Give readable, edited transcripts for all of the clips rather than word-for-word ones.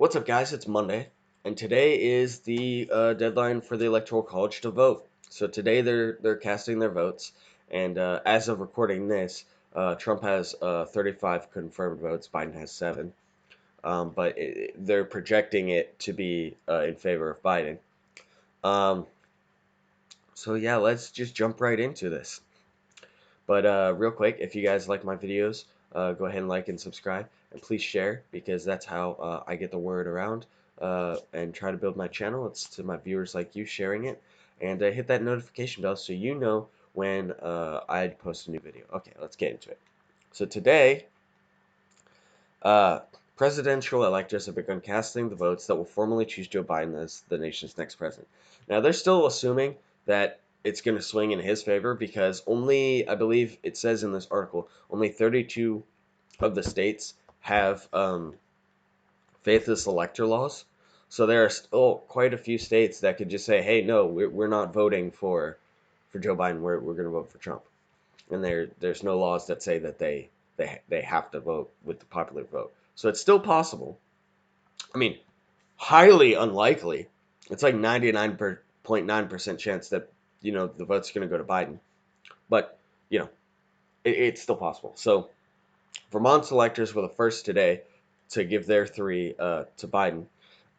What's up, guys? It's Monday, and today is the deadline for the Electoral College to vote. So today they're casting their votes, and as of recording this, Trump has 35 confirmed votes. Biden has 7, but they're projecting it to be in favor of Biden. Um, so yeah, let's just jump right into this. But real quick, if you guys like my videos, go ahead and like and subscribe, and please share because that's how I get the word around and try to build my channel. It's to my viewers like you sharing it, and hit that notification bell so you know when I post a new video. Okay, let's get into it. So today, uh, presidential electors have begun casting the votes that will formally choose Joe Biden as the nation's next president. Now, they're still assuming that it's going to swing in his favor because only, I believe it says in this article, only 32 of the states have faithless elector laws. So there are still quite a few states that could just say, hey, no, we're not voting for Joe Biden. We're going to vote for Trump. And there's no laws that say that they have to vote with the popular vote. So it's still possible. I mean, highly unlikely. It's like 99.9% chance that the vote's going to go to Biden. But it's still possible. So Vermont's electors were the first today to give their 3 to Biden.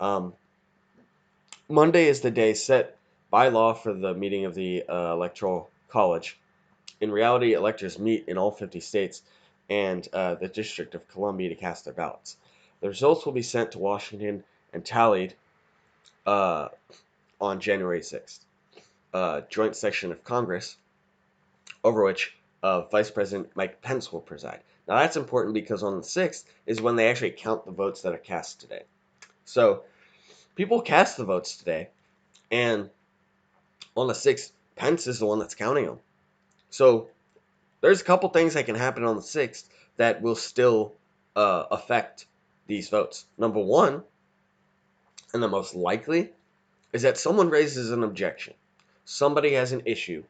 Um, Monday is the day set by law for the meeting of the Electoral College. In reality, electors meet in all 50 states and the District of Columbia to cast their ballots. The results will be sent to Washington and tallied uh, on January 6th. Joint session of Congress, over which Vice President Mike Pence will preside. Now that's important because on the 6th is when they actually count the votes that are cast today. So people cast the votes today, and on the 6th, Pence is the one that's counting them. So there's a couple things that can happen on the 6th that will still affect these votes. Number one, and the most likely, is that someone raises an objection. Somebody has an issue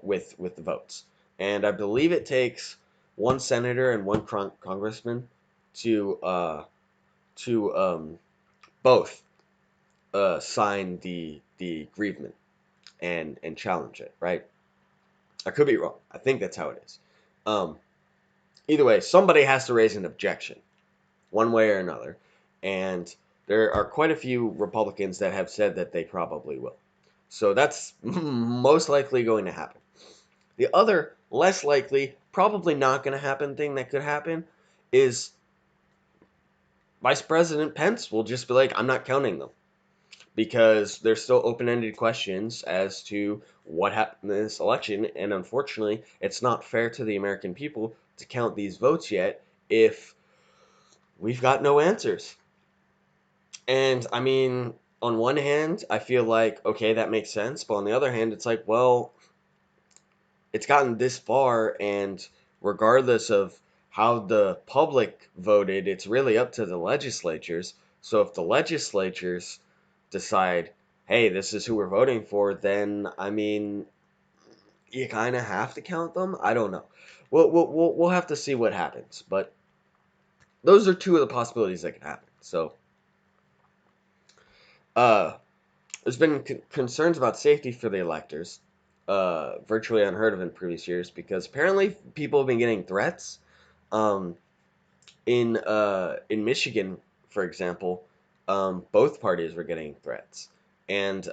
with the votes, and I believe it takes one senator and one congressman to both sign the grievance and challenge it. Right? I could be wrong. I think that's how it is. Either way, somebody has to raise an objection, one way or another, and there are quite a few Republicans that have said that they probably will. So that's most likely going to happen. The other, less likely, probably not going to happen thing that could happen is Vice President Pence will just be like, I'm not counting them. Because there's still open-ended questions as to what happened in this election, and unfortunately, it's not fair to the American people to count these votes yet if we've got no answers. And I mean, on one hand, I feel like, okay, that makes sense. But on the other hand, it's like, well, it's gotten this far, and regardless of how the public voted, it's really up to the legislatures. So if the legislatures decide, hey, this is who we're voting for, then, I mean, you kind of have to count them. I don't know. We'll have to see what happens. But those are two of the possibilities that could happen. So, uh, there's been concerns about safety for the electors, virtually unheard of in previous years, because apparently people have been getting threats. Um, in Michigan, for example, both parties were getting threats, and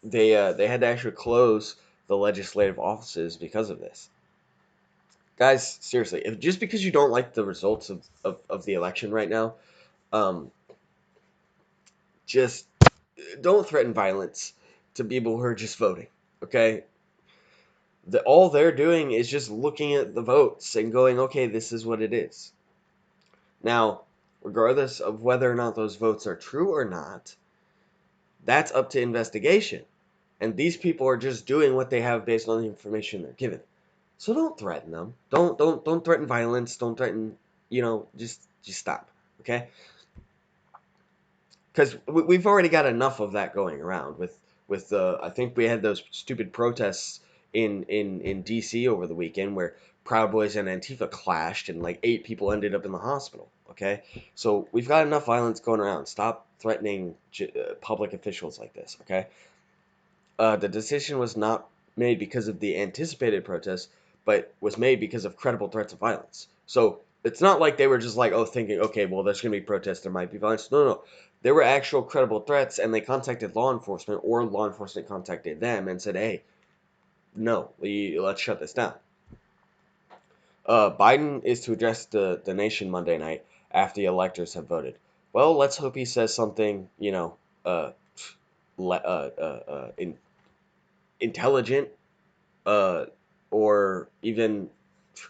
they had to actually close the legislative offices because of this. Guys, seriously, if just because you don't like the results of the election right now, um, just don't threaten violence to people who are just voting. Okay, all they're doing is just looking at the votes and going, okay, this is what it is. Now, regardless of whether or not those votes are true or not, that's up to investigation. And these people are just doing what they have based on the information they're given. So don't threaten them. Don't threaten violence. Don't threaten, just stop. Okay? Because we've already got enough of that going around with I think we had those stupid protests in DC over the weekend where Proud Boys and Antifa clashed and like 8 people ended up in the hospital. Okay, so we've got enough violence going around. Stop threatening public officials like this. Okay, the decision was not made because of the anticipated protests, but was made because of credible threats of violence. So it's not like they were just like, oh, thinking, okay, well, there's going to be protests, there might be violence. No, no, no. There were actual credible threats, and they contacted law enforcement, or law enforcement contacted them and said, hey, no, let's shut this down. Biden is to address the nation Monday night after the electors have voted. Well, let's hope he says something, uh, intelligent, uh, or even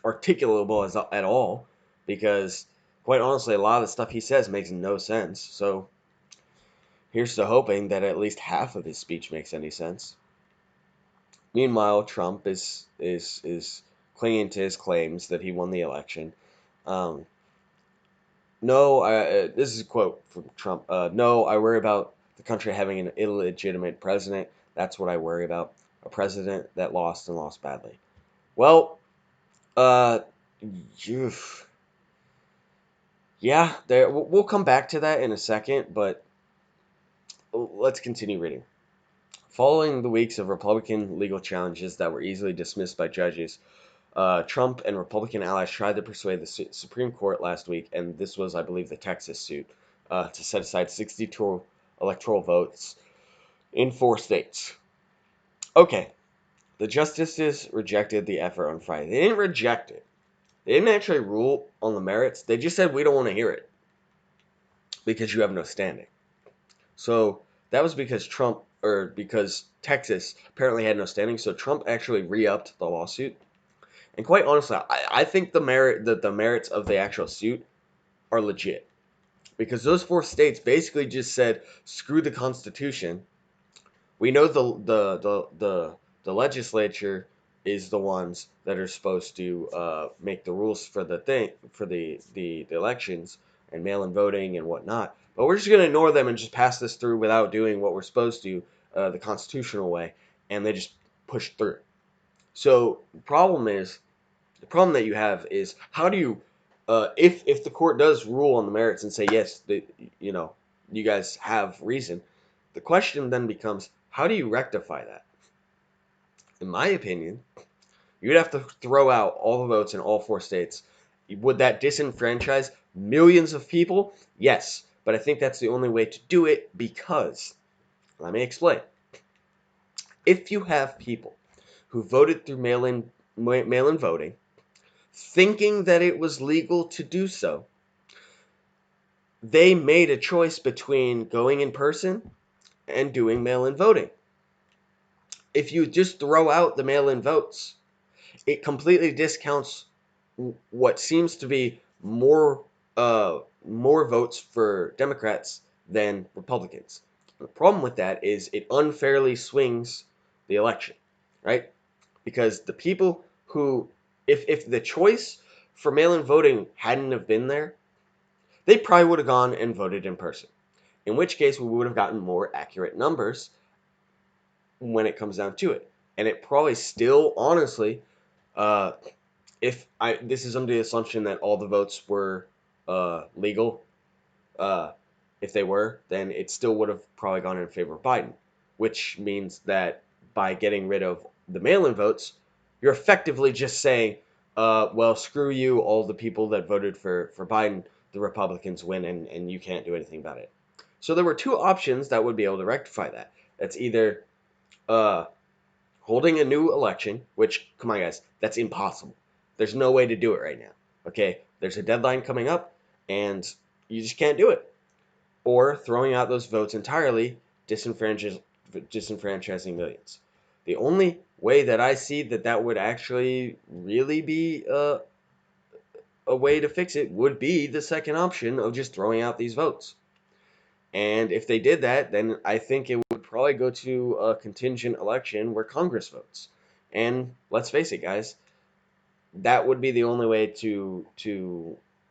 articulable at all, because quite honestly, a lot of the stuff he says makes no sense. So here's to hoping that at least half of his speech makes any sense. Meanwhile, Trump is clinging to his claims that he won the election. Um, no, this is a quote from Trump. No, I worry about the country having an illegitimate president. That's what I worry about. A president that lost and lost badly. Well, uh, yeah, there. We'll come back to that in a second, but let's continue reading. Following the weeks of Republican legal challenges that were easily dismissed by judges, Trump and Republican allies tried to persuade the Supreme Court last week, and this was, I believe, the Texas suit, to set aside 62 electoral votes in 4 states. Okay, the justices rejected the effort on Friday. They didn't reject it. They didn't actually rule on the merits. They just said, we don't want to hear it because you have no standing. So that was because Texas apparently had no standing. So Trump actually re-upped the lawsuit. And quite honestly, I think the merits of the actual suit are legit, because those 4 states basically just said, screw the Constitution. We know the legislature is the ones that are supposed to make the rules for the elections and mail-in voting and whatnot. But we're just going to ignore them and just pass this through without doing what we're supposed to, the constitutional way, and they just push through. So the problem that you have is, how do you, if the court does rule on the merits and say yes, you know, you guys have reason, the question then becomes, how do you rectify that? In my opinion, you'd have to throw out all the votes in all 4 states. Would that disenfranchise millions of people? Yes, but I think that's the only way to do it, because, let me explain. If you have people who voted through mail-in voting, thinking that it was legal to do so, they made a choice between going in person and doing mail-in voting. If you just throw out the mail-in votes, it completely discounts what seems to be more votes for Democrats than Republicans. The problem with that is it unfairly swings the election, right? Because the people who, if the choice for mail-in voting hadn't have been there, they probably would have gone and voted in person. In which case, we would have gotten more accurate numbers when it comes down to it. And it probably still, honestly, uh, this is under the assumption that all the votes were legal. Uh, if they were, then it still would have probably gone in favor of Biden, which means that by getting rid of the mail-in votes, you're effectively just saying, well, screw you, all the people that voted for Biden, the Republicans win, and you can't do anything about it. So there were 2 options that would be able to rectify that. That's either uh, holding a new election, which, come on, guys, that's impossible. There's no way to do it right now. Okay, there's a deadline coming up, and you just can't do it. Or throwing out those votes entirely, disenfranchising millions. The only way that I see that would actually really be a way to fix it would be the second option of just throwing out these votes. And if they did that, then I think it would probably go to a contingent election where Congress votes. And let's face it, guys, that would be the only way to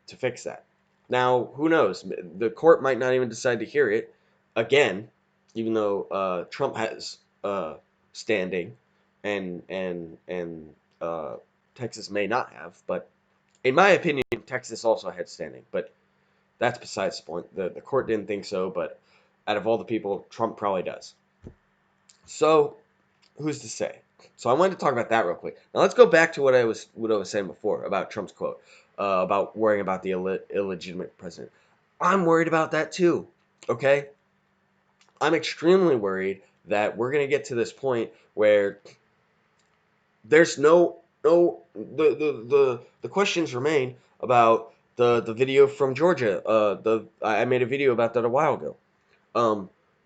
fix that. Now, who knows? The court might not even decide to hear it again, even though Trump has standing, and Texas may not have. But in my opinion, Texas also had standing. But that's besides the point. The court didn't think so, but out of all the people, Trump probably does. So who's to say? So I wanted to talk about that real quick. Now let's go back to what I was saying before about Trump's quote about worrying about the illegitimate president. I'm worried about that too. Okay, I'm extremely worried that we're gonna get to this point where there's the questions remain about the video from Georgia. I made a video about that a while ago.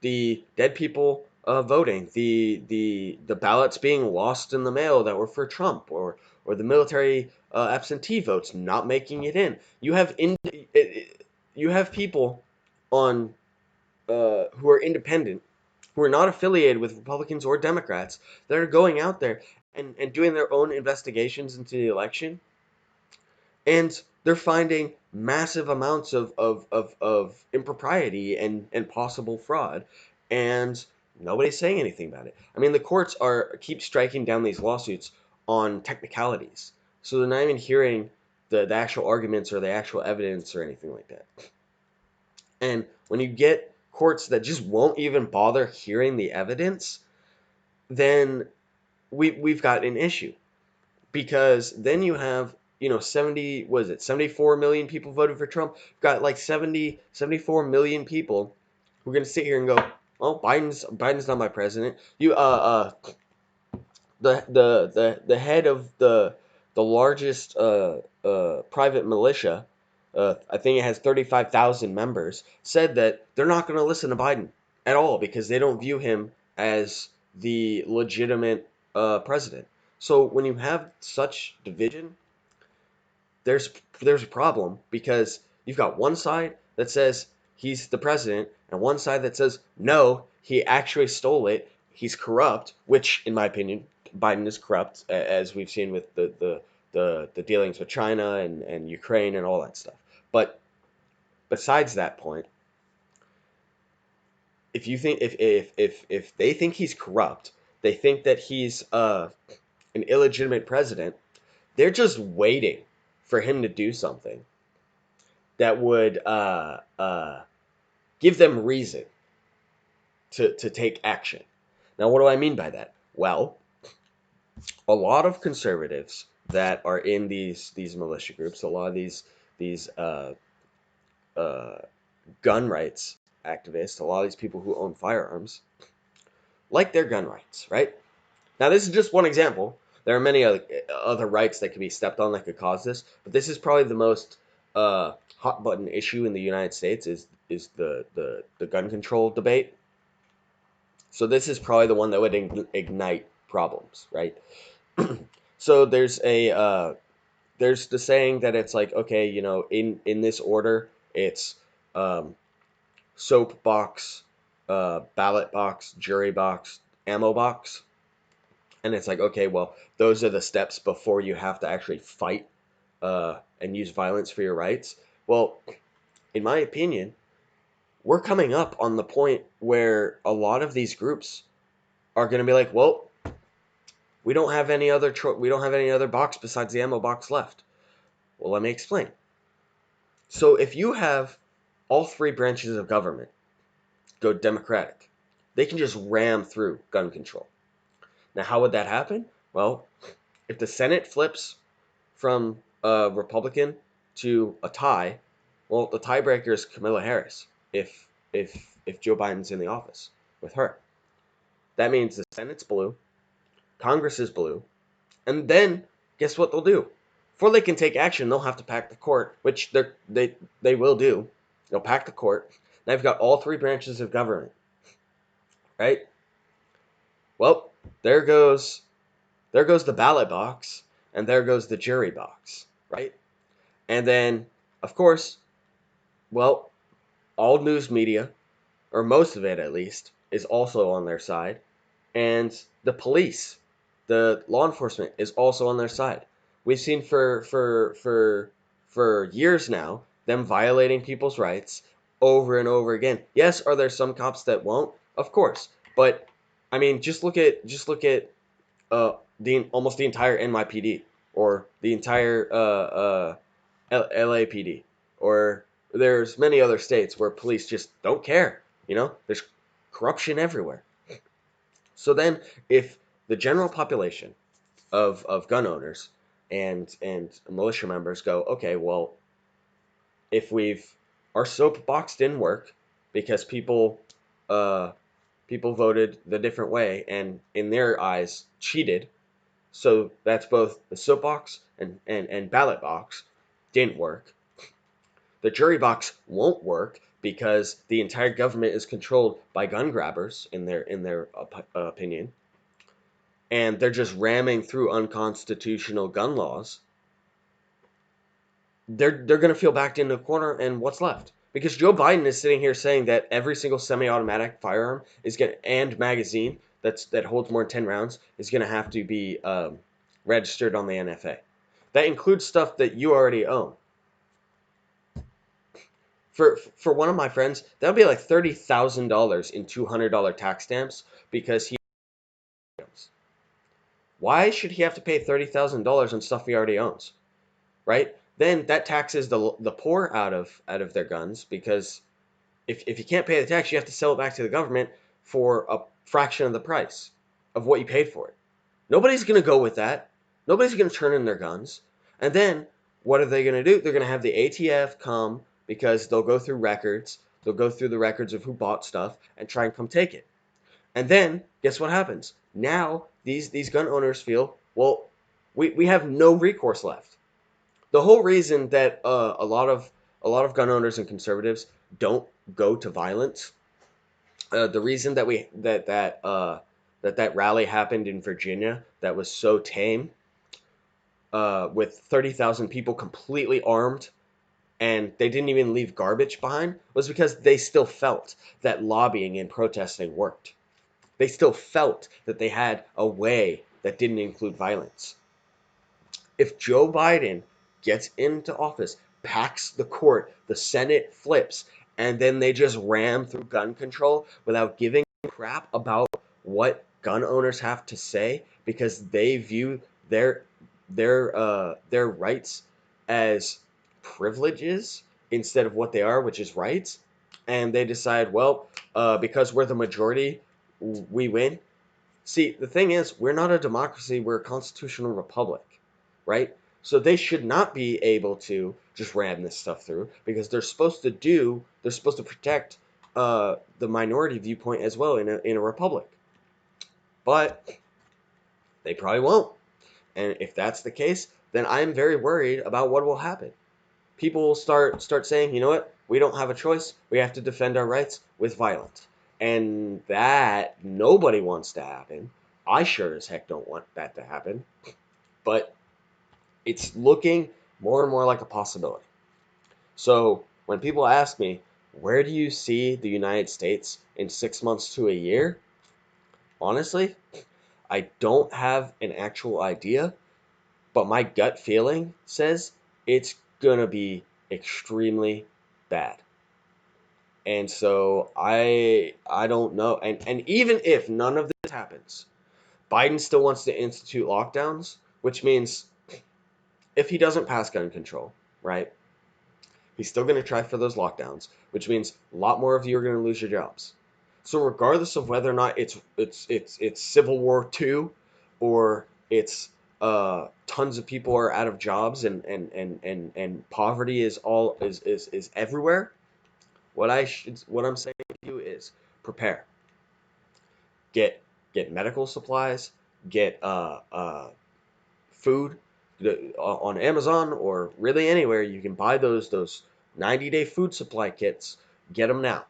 The dead people voting, the ballots being lost in the mail that were for Trump, or the military absentee votes not making it in. You have people on who are independent, who are not affiliated with Republicans or Democrats, that are going out there and doing their own investigations into the election, and they're finding massive amounts of impropriety and possible fraud, and nobody's saying anything about it. I mean, the courts keep striking down these lawsuits on technicalities, so they're not even hearing the actual arguments or the actual evidence or anything like that. And when you get courts that just won't even bother hearing the evidence, then we've got an issue, because then you have 74 million people voted for Trump. You've got like 74 million people who are going to sit here and go, "Oh, Biden's not my president." The head of the largest private militia, I think it has 35,000 members, said that they're not going to listen to Biden at all because they don't view him as the legitimate president. So when you have such division, there's a problem, because you've got one side that says he's the president and one side that says no, he actually stole it, he's corrupt, which in my opinion Biden is corrupt, as we've seen with the dealings with China and Ukraine and all that stuff. But besides that point, if you think if they think he's corrupt, they think that he's an illegitimate president, they're just waiting for him to do something that would give them reason to take action. Now, what do I mean by that? Well, a lot of conservatives that are in these militia groups, a lot of these uh, gun rights activists, a lot of these people who own firearms, like their gun rights, right? Now, this is just one example. There are many other rights that could be stepped on that could cause this, but this is probably the most hot button issue in the United States is the gun control debate. So this is probably the one that would ignite problems, right? So there's the saying that it's like, okay, in this order, it's um, soap box, ballot box, jury box, ammo box. And it's like, okay, well, those are the steps before you have to actually fight and use violence for your rights. Well, in my opinion, we're coming up on the point where a lot of these groups are going to be like, well, we don't have any other box besides the ammo box left. Well, let me explain. So if you have all three branches of government go Democratic, they can just ram through gun control. Now, how would that happen? Well, if the Senate flips from a Republican to a tie, well, the tiebreaker is Kamala Harris if Joe Biden's in the office with her. That means the Senate's blue, Congress is blue, and then guess what they'll do? Before they can take action, they'll have to pack the court, which they will do. They'll pack the court. Now you've got all three branches of government, right? Well, there goes the ballot box, and there goes the jury box, right? And then, of course, well, all news media, or most of it at least, is also on their side. And the police, the law enforcement, is also on their side. We've seen for years now them violating people's rights over and over again. Yes, are there some cops that won't? Of course. But I mean, just look at almost the entire NYPD, or the entire LAPD, or there's many other states where police just don't care. There's corruption everywhere. So then, if the general population of gun owners and militia members go, okay, well, if our soapbox didn't work because uh, people voted the different way and in their eyes cheated, so that's both the soapbox and ballot box didn't work. The jury box won't work because the entire government is controlled by gun grabbers in their opinion, and they're just ramming through unconstitutional gun laws. They're going to feel backed into a corner, and what's left? Because Joe Biden is sitting here saying that every single semi-automatic firearm and magazine that holds more than 10 rounds is going to have to be registered on the NFA. That includes stuff that you already own. For one of my friends, that would be like $30,000 in $200 tax stamps because he. Why should he have to pay $30,000 on stuff he already owns? Right? Then that taxes the poor out of their guns, because if you can't pay the tax, you have to sell it back to the government for a fraction of the price of what you paid for it. Nobody's going to go with that. Nobody's going to turn in their guns. And then what are they going to do? They're going to have the ATF come, because they'll go through records. They'll go through the records of who bought stuff and try and come take it. And then guess what happens? Now these gun owners feel, well, we have no recourse left. The whole reason that a lot of gun owners and conservatives don't go to violence, the reason that rally happened in Virginia that was so tame, with 30,000 people completely armed, and they didn't even leave garbage behind, was because they still felt that lobbying and protesting worked. They still felt that they had a way that didn't include violence. If Joe Biden gets into office, packs the court, the Senate flips, and then they just ram through gun control without giving a crap about what gun owners have to say, because they view their rights as privileges instead of what they are, which is rights, and they decide, well, because we're the majority, we win. See, the thing is, we're not a democracy, we're a constitutional republic, right? So they should not be able to just ram this stuff through, because they're supposed to protect the minority viewpoint as well in a republic. But they probably won't. And if that's the case, then I'm very worried about what will happen. People will start saying, you know what, we don't have a choice. We have to defend our rights with violence. And that nobody wants to happen. I sure as heck don't want that to happen. But it's looking more and more like a possibility. So when people ask me, where do you see the United States in 6 months to a year? Honestly, I don't have an actual idea, but my gut feeling says it's going to be extremely bad. And so I don't know. And even if none of this happens, Biden still wants to institute lockdowns, which means if he doesn't pass gun control, right, he's still going to try for those lockdowns, which means a lot more of you are going to lose your jobs. So regardless of whether or not it's Civil War II, or it's tons of people are out of jobs and poverty is everywhere, what I'm saying to you is prepare. Get medical supplies, get food on Amazon, or really anywhere you can buy those 90-day food supply kits. Get them now.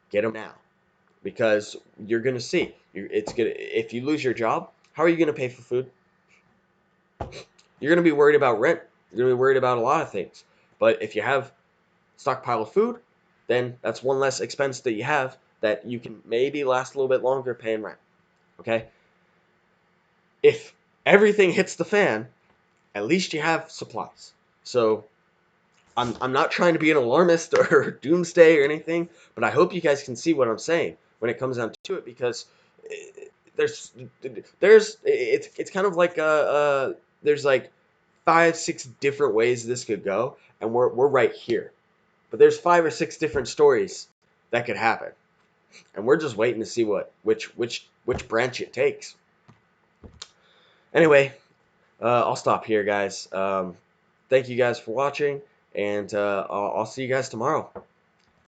Get them now, because you're gonna see if you lose your job, how are you gonna pay for food? You're gonna be worried about rent. You're gonna be worried about a lot of things. But if you have stockpile of food, then that's one less expense that you have, that you can maybe last a little bit longer paying rent. Okay? If everything hits the fan, at least you have supplies. So I'm not trying to be an alarmist or doomsday or anything, but I hope you guys can see what I'm saying when it comes down to it, because there's it's kind of like there's like 5-6 different ways this could go, and we're right here. But there's 5 or 6 different stories that could happen, and we're just waiting to see which branch it takes. Anyway, I'll stop here, guys. Thank you guys for watching, and I'll see you guys tomorrow.